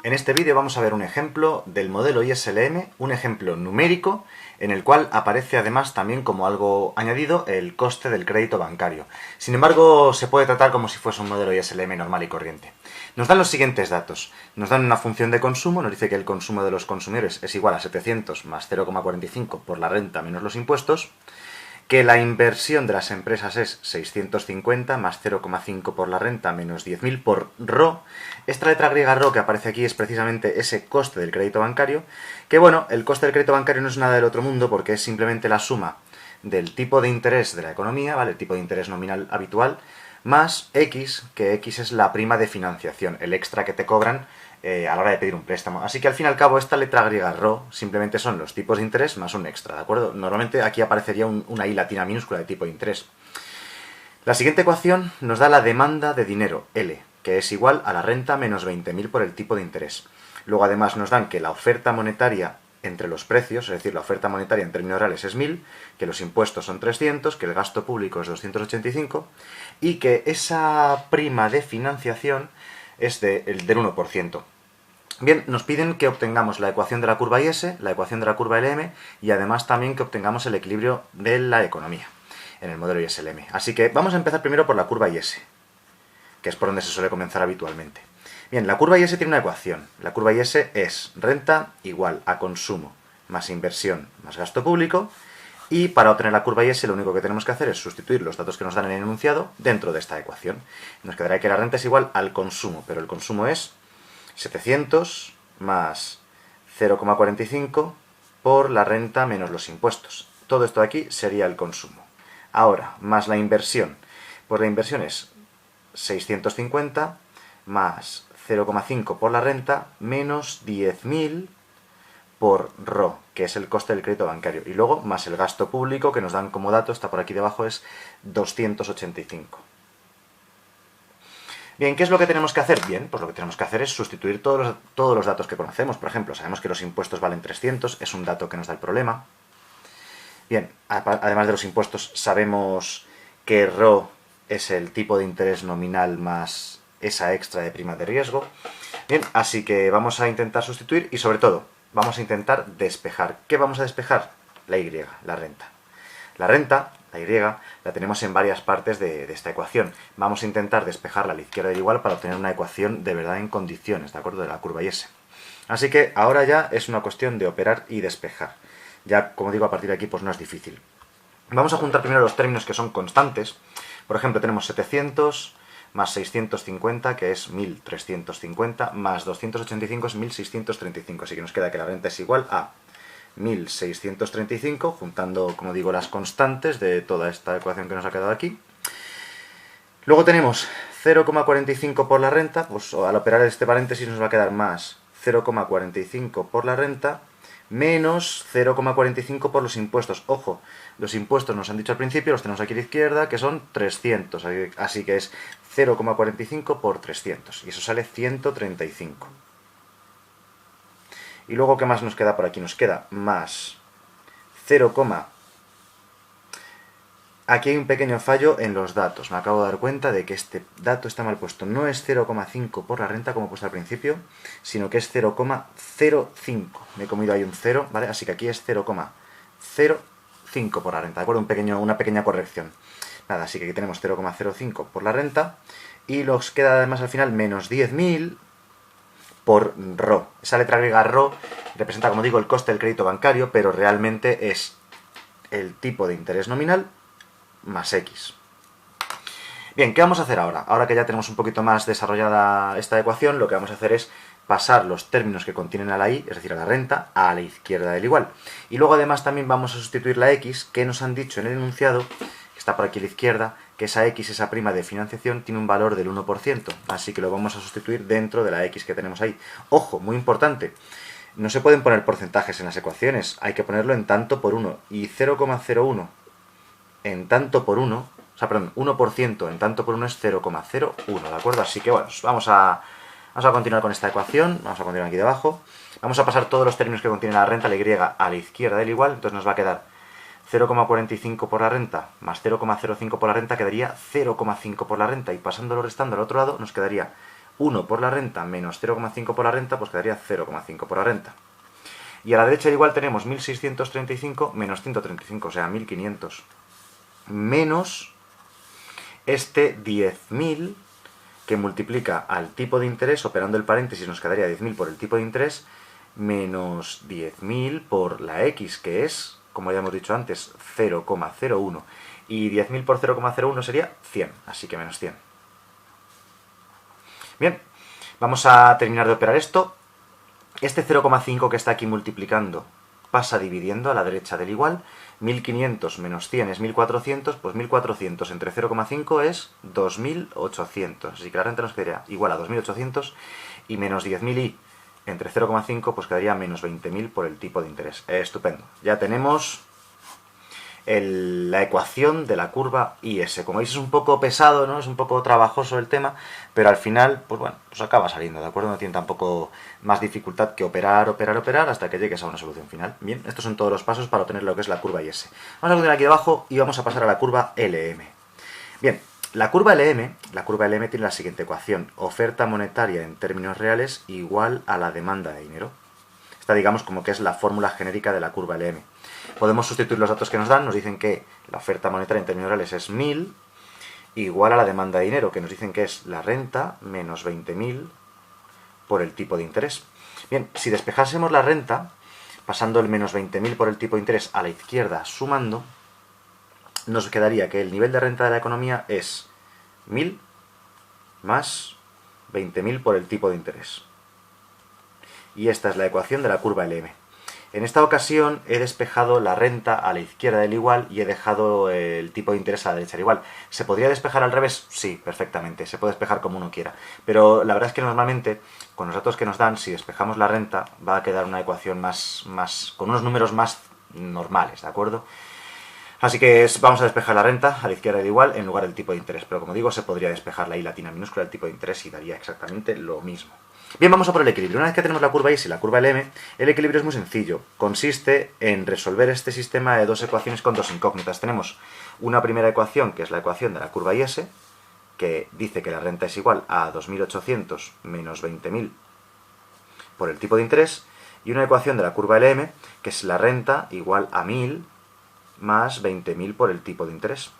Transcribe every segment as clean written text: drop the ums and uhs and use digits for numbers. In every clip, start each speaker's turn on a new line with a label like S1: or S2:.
S1: En este vídeo vamos a ver un ejemplo del modelo ISLM, un ejemplo numérico en el cual aparece además también como algo añadido el coste del crédito bancario. Sin embargo, se puede tratar como si fuese un modelo ISLM normal y corriente. Nos dan los siguientes datos. Nos dan una función de consumo, nos dice que el consumo de los consumidores es igual a 700 más 0,45 por la renta menos los impuestos, que la inversión de las empresas es 650 más 0,5 por la renta menos 10.000 por RO. Esta letra griega RO que aparece aquí es precisamente ese coste del crédito bancario, que bueno, el coste del crédito bancario no es nada del otro mundo porque es simplemente la suma del tipo de interés de la economía, ¿vale? El tipo de interés nominal habitual, más X, que X es la prima de financiación, el extra que te cobran a la hora de pedir un préstamo. Así que al fin y al cabo esta letra griega RO simplemente son los tipos de interés más un extra, ¿de acuerdo? Normalmente aquí aparecería una I latina minúscula de tipo de interés. La siguiente ecuación nos da la demanda de dinero, L, que es igual a la renta menos 20.000 por el tipo de interés. Luego además nos dan que la oferta monetaria entre los precios, es decir, la oferta monetaria en términos reales es 1.000, que los impuestos son 300, que el gasto público es 285 y que esa prima de financiación es del 1%. Bien, nos piden que obtengamos la ecuación de la curva IS, la ecuación de la curva LM y además también que obtengamos el equilibrio de la economía en el modelo ISLM. Así que vamos a empezar primero por la curva IS, que es por donde se suele comenzar habitualmente. Bien, la curva IS tiene una ecuación. La curva IS es renta igual a consumo más inversión más gasto público. Y para obtener la curva IS lo único que tenemos que hacer es sustituir los datos que nos dan en el enunciado dentro de esta ecuación. Nos quedará que la renta es igual al consumo, pero el consumo es 700 más 0,45 por la renta menos los impuestos. Todo esto de aquí sería el consumo. Ahora, más la inversión. Pues la inversión es 650 más 0,5 por la renta menos 10.000 por RO, que es el coste del crédito bancario. Y luego, más el gasto público, que nos dan como dato, está por aquí debajo, es 285. Bien, ¿qué es lo que tenemos que hacer? Bien, pues lo que tenemos que hacer es sustituir todos los datos que conocemos. Por ejemplo, sabemos que los impuestos valen 300, es un dato que nos da el problema. Bien, además de los impuestos, sabemos que RO es el tipo de interés nominal más esa extra de prima de riesgo. Bien, así que vamos a intentar sustituir y sobre todo, vamos a intentar despejar. ¿Qué vamos a despejar? La Y, la renta. La renta, la Y, la tenemos en varias partes de esta ecuación. Vamos a intentar despejarla a la izquierda del igual para obtener una ecuación de verdad en condiciones, ¿de acuerdo? De la curva IS. Así que ahora ya es una cuestión de operar y despejar. Ya, como digo, a partir de aquí pues no es difícil. Vamos a juntar primero los términos que son constantes. Por ejemplo, tenemos 700 más 650, que es 1.350, más 285 es 1.635. Así que nos queda que la renta es igual a 1.635, juntando, como digo, las constantes de toda esta ecuación que nos ha quedado aquí. Luego tenemos 0,45 por la renta, pues al operar este paréntesis nos va a quedar más 0,45 por la renta, menos 0,45 por los impuestos. Ojo, los impuestos nos han dicho al principio, los tenemos aquí a la izquierda, que son 300, así que es 0,45 por 300, y eso sale 135. Y luego, ¿qué más nos queda por aquí? Nos queda más 0, aquí hay un pequeño fallo en los datos. Me acabo de dar cuenta de que este dato está mal puesto. No es 0,5 por la renta como he puesto al principio, sino que es 0,05. Me he comido ahí un 0, ¿vale? Así que aquí es 0,05 por la renta, ¿de acuerdo? Una pequeña corrección. Nada, así que aquí tenemos 0,05 por la renta y nos queda además al final menos 10.000 por RO. Esa letra griega RO representa, como digo, el coste del crédito bancario, pero realmente es el tipo de interés nominal más X. Bien, ¿qué vamos a hacer ahora? Ahora que ya tenemos un poquito más desarrollada esta ecuación, lo que vamos a hacer es pasar los términos que contienen a la Y, es decir, a la renta, a la izquierda del igual. Y luego además también vamos a sustituir la X, que nos han dicho en el enunciado, que está por aquí a la izquierda, que esa X, esa prima de financiación, tiene un valor del 1%. Así que lo vamos a sustituir dentro de la X que tenemos ahí. Ojo, muy importante. No se pueden poner porcentajes en las ecuaciones, hay que ponerlo en tanto por 1. Y 0,01 en tanto por 1, o sea, perdón, 1% en tanto por 1 es 0,01, ¿de acuerdo? Así que bueno, vamos a continuar con esta ecuación, vamos a continuar aquí debajo. Vamos a pasar todos los términos que contiene la renta, la Y, a la izquierda del igual, entonces nos va a quedar 0,45 por la renta más 0,05 por la renta, quedaría 0,5 por la renta, y pasándolo restando al otro lado nos quedaría 1 por la renta menos 0,5 por la renta, pues quedaría 0,5 por la renta. Y a la derecha igual tenemos 1635 menos 135, o sea, 1500. Menos este 10.000 que multiplica al tipo de interés, operando el paréntesis nos quedaría 10.000 por el tipo de interés, menos 10.000 por la X, que es, como ya hemos dicho antes, 0,01. Y 10.000 por 0,01 sería 100, así que menos 100. Bien, vamos a terminar de operar esto. Este 0,5 que está aquí multiplicando pasa dividiendo a la derecha del igual. 1500 menos 100 es 1400, pues 1400 entre 0,5 es 2800. Así que la renta nos quedaría igual a 2800 y menos 10.000 y entre 0,5 pues quedaría menos 20.000 por el tipo de interés. Estupendo. Ya tenemos la ecuación de la curva IS. Como veis es un poco pesado, ¿no? Es un poco trabajoso el tema, pero al final, pues bueno, pues acaba saliendo, ¿de acuerdo? No tiene tampoco más dificultad que operar hasta que llegues a una solución final. Bien, estos son todos los pasos para obtener lo que es la curva IS. Vamos a continuar aquí abajo y vamos a pasar a la curva LM. Bien, la curva LM tiene la siguiente ecuación: oferta monetaria en términos reales igual a la demanda de dinero. Esta, digamos, como que es la fórmula genérica de la curva LM. Podemos sustituir los datos que nos dan. Nos dicen que la oferta monetaria en términos reales es 1.000 igual a la demanda de dinero, que nos dicen que es la renta menos 20.000 por el tipo de interés. Bien, si despejásemos la renta, pasando el menos 20.000 por el tipo de interés a la izquierda sumando, nos quedaría que el nivel de renta de la economía es 1.000 más 20.000 por el tipo de interés. Y esta es la ecuación de la curva LM. En esta ocasión he despejado la renta a la izquierda del igual y he dejado el tipo de interés a la derecha del igual. ¿Se podría despejar al revés? Sí, perfectamente. Se puede despejar como uno quiera. Pero la verdad es que normalmente, con los datos que nos dan, si despejamos la renta, va a quedar una ecuación con unos números más normales, ¿de acuerdo? Así que vamos a despejar la renta a la izquierda del igual en lugar del tipo de interés. Pero como digo, se podría despejar la I latina minúscula del tipo de interés y daría exactamente lo mismo. Bien, vamos a por el equilibrio. Una vez que tenemos la curva IS y la curva LM, el equilibrio es muy sencillo. Consiste en resolver este sistema de dos ecuaciones con dos incógnitas. Tenemos una primera ecuación, que es la ecuación de la curva IS, que dice que la renta es igual a 2.800 menos 20.000 por el tipo de interés, y una ecuación de la curva LM, que es la renta igual a 1.000 más 20.000 por el tipo de interés.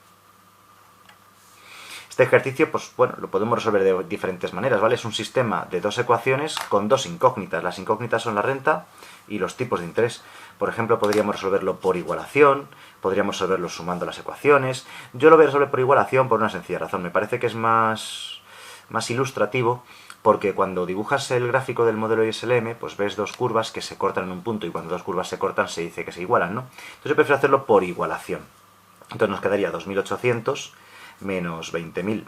S1: Este ejercicio, pues bueno, lo podemos resolver de diferentes maneras, ¿vale? Es un sistema de dos ecuaciones con dos incógnitas. Las incógnitas son la renta y los tipos de interés. Por ejemplo, podríamos resolverlo por igualación, podríamos resolverlo sumando las ecuaciones. Yo lo voy a resolver por igualación por una sencilla razón. Me parece que es más ilustrativo, porque cuando dibujas el gráfico del modelo ISLM, pues ves dos curvas que se cortan en un punto, y cuando dos curvas se cortan se dice que se igualan, ¿no? Entonces yo prefiero hacerlo por igualación. Entonces nos quedaría 2.800 menos 20.000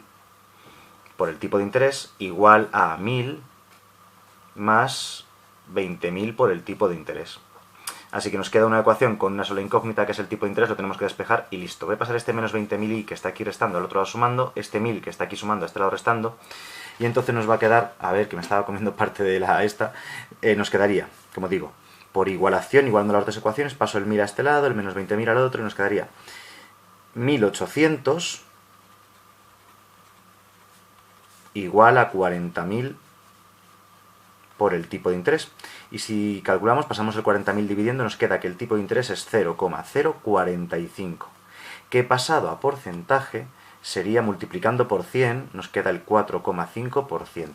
S1: por el tipo de interés igual a 1.000 más 20.000 por el tipo de interés. Así que nos queda una ecuación con una sola incógnita, que es el tipo de interés, lo tenemos que despejar y listo. Voy a pasar este menos 20.000 y que está aquí restando al otro lado sumando, este 1.000 que está aquí sumando a este lado restando, y entonces nos va a quedar, a ver, que me estaba comiendo parte de nos quedaría, como digo, por igualación, igualando las dos ecuaciones, paso el 1.000 a este lado, el menos 20.000 al otro, y nos quedaría 1.800 igual a 40.000 por el tipo de interés. Y si calculamos, pasamos el 40.000 dividiendo, nos queda que el tipo de interés es 0,045, que pasado a porcentaje sería, multiplicando por 100, nos queda el 4,5%.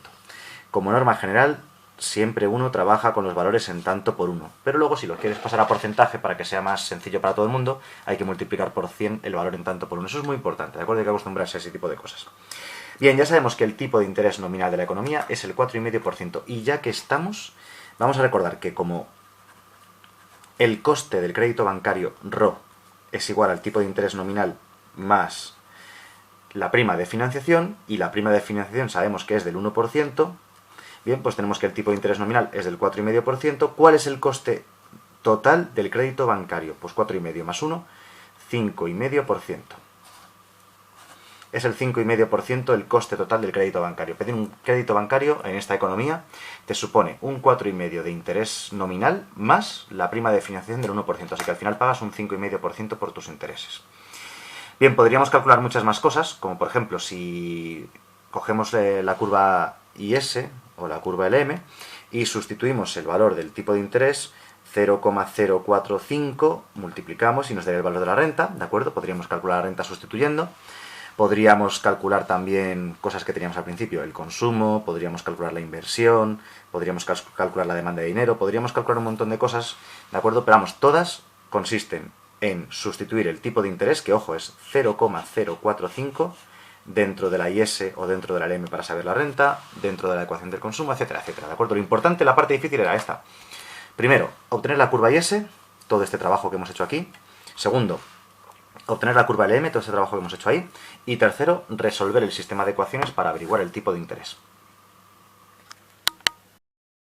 S1: Como norma general, siempre uno trabaja con los valores en tanto por uno, pero luego si lo quieres pasar a porcentaje para que sea más sencillo para todo el mundo, hay que multiplicar por 100 el valor en tanto por uno. Eso es muy importante, ¿de acuerdo? Hay que acostumbrarse a ese tipo de cosas. Bien, ya sabemos que el tipo de interés nominal de la economía es el 4,5%. Y ya que estamos, vamos a recordar que como el coste del crédito bancario RO es igual al tipo de interés nominal más la prima de financiación, y la prima de financiación sabemos que es del 1%, bien, pues tenemos que el tipo de interés nominal es del 4,5%. ¿Cuál es el coste total del crédito bancario? Pues 4,5 más 1, 5,5%. Es el 5,5% el coste total del crédito bancario. Pedir un crédito bancario en esta economía te supone un 4,5% de interés nominal más la prima de financiación del 1%. Así que al final pagas un 5,5% por tus intereses. Bien, podríamos calcular muchas más cosas, como por ejemplo si cogemos la curva IS, o la curva LM, y sustituimos el valor del tipo de interés 0,045, multiplicamos y nos daría el valor de la renta, ¿de acuerdo? Podríamos calcular la renta sustituyendo. Podríamos calcular también cosas que teníamos al principio, el consumo, podríamos calcular la inversión, podríamos calcular la demanda de dinero, podríamos calcular un montón de cosas, ¿de acuerdo? Pero vamos, todas consisten en sustituir el tipo de interés, que ojo es 0,045, dentro de la IS o dentro de la LM para saber la renta, dentro de la ecuación del consumo, etcétera, etcétera, ¿de acuerdo? Lo importante, la parte difícil era esta. Primero, obtener la curva IS, todo este trabajo que hemos hecho aquí. Segundo, obtener la curva LM, todo este trabajo que hemos hecho ahí. Y tercero, resolver el sistema de ecuaciones para averiguar el tipo de interés.